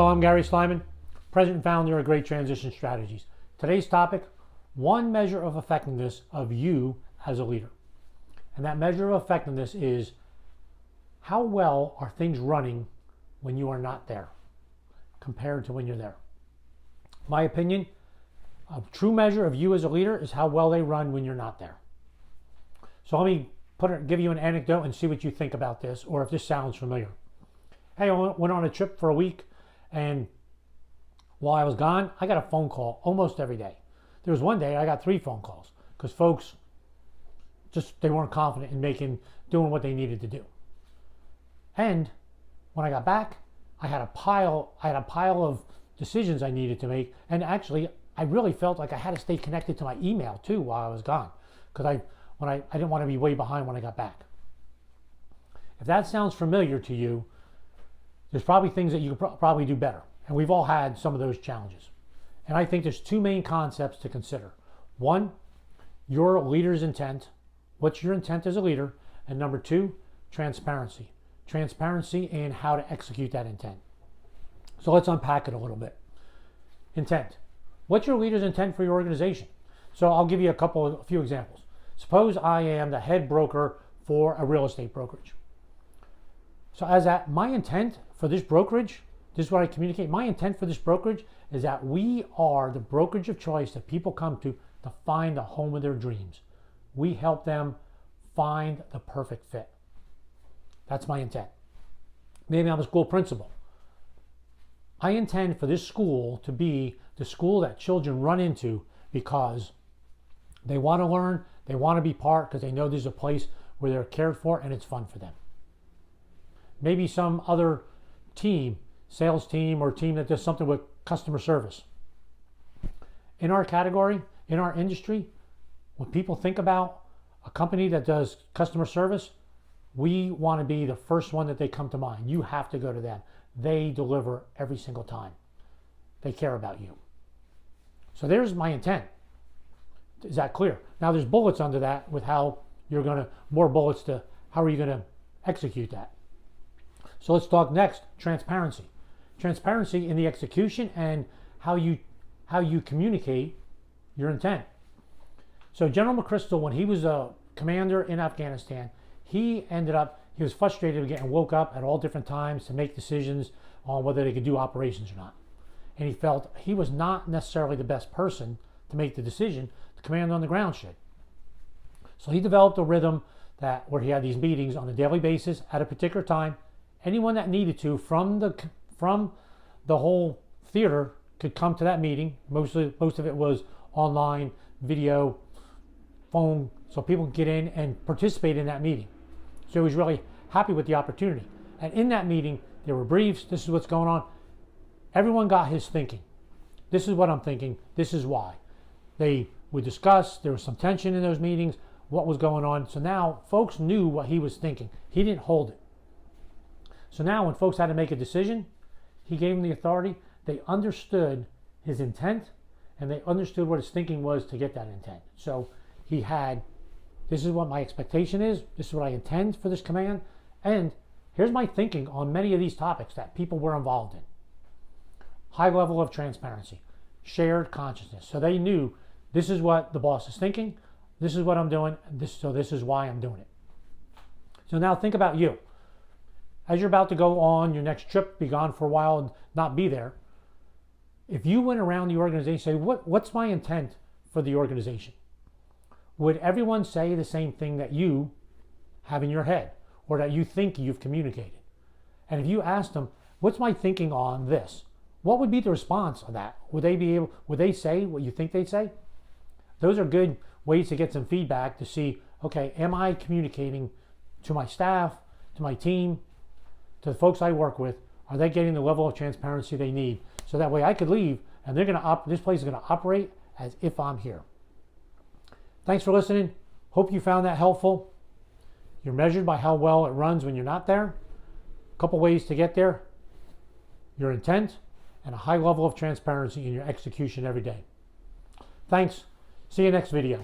I'm Gary Slyman, President and Founder of Great Transition Strategies. Today's topic, one measure of effectiveness of you as a leader. And that measure of effectiveness is how well are things running when you are not there compared to when you're there. My opinion, a true measure of you as a leader is how well they run when you're not there. So let me give you an anecdote and see what you think about this, or if this sounds familiar. Hey, I went on a trip for a week, and while I was gone, I got a phone call almost every day. There was one day I got 3 phone calls because folks they weren't confident in doing what they needed to do. And when I got back, I had a pile of decisions I needed to make, and actually I really felt like I had to stay connected to my email too while I was gone, because I didn't want to be way behind when I got back. If that sounds familiar to you, there's probably things that you could probably do better. And we've all had some of those challenges. And I think there's 2 main concepts to consider. One, your leader's intent. What's your intent as a leader? And number 2, transparency. Transparency and how to execute that intent. So let's unpack it a little bit. Intent. What's your leader's intent for your organization? So I'll give you a few examples. Suppose I am the head broker for a real estate brokerage. So my intent for this brokerage, this is what I communicate. My intent for this brokerage is that we are the brokerage of choice that people come to find the home of their dreams. We help them find the perfect fit. That's my intent. Maybe I'm a school principal. I intend for this school to be the school that children run into because they want to learn, they want to be part, because they know there's a place where they're cared for and it's fun for them. Maybe some other team, sales team, or team that does something with customer service. In our category, in our industry, when people think about a company that does customer service, we want to be the first one that they come to mind. You have to go to them. They deliver every single time. They care about you. So there's my intent. Is that clear? Now there's bullets under that with how more bullets to how are you going to execute that. So let's talk next, transparency. Transparency in the execution and how you communicate your intent. So General McChrystal, when he was a commander in Afghanistan, he was frustrated with getting woke up at all different times to make decisions on whether they could do operations or not. And he felt he was not necessarily the best person to make the decision. The commander on the ground should. So he developed a rhythm where he had these meetings on a daily basis at a particular time. Anyone that needed to from the whole theater could come to that meeting. Most of it was online, video, phone, so people could get in and participate in that meeting. So he was really happy with the opportunity. And in that meeting, there were briefs. This is what's going on. Everyone got his thinking. This is what I'm thinking. This is why. They would discuss. There was some tension in those meetings, what was going on. So now folks knew what he was thinking. He didn't hold it. So now when folks had to make a decision, he gave them the authority. They understood his intent, and they understood what his thinking was to get that intent. So he had, this is what my expectation is, this is what I intend for this command, and here's my thinking on many of these topics that people were involved in. High level of transparency, shared consciousness. So they knew this is what the boss is thinking, this is what I'm doing, so this is why I'm doing it. So now think about you. As you're about to go on your next trip, be gone for a while and not be there, if you went around the organization and say, what's my intent for the organization? Would everyone say the same thing that you have in your head or that you think you've communicated? And if you asked them, what's my thinking on this? What would be the response of that? Would they say what you think they'd say? Those are good ways to get some feedback to see, okay, am I communicating to my staff, to my team, to the folks I work with? Are they getting the level of transparency they need? So that way I could leave and this place is going to operate as if I'm here. Thanks for listening. Hope you found that helpful. You're measured by how well it runs when you're not there. A couple ways to get there. Your intent and a high level of transparency in your execution every day. Thanks. See you next video.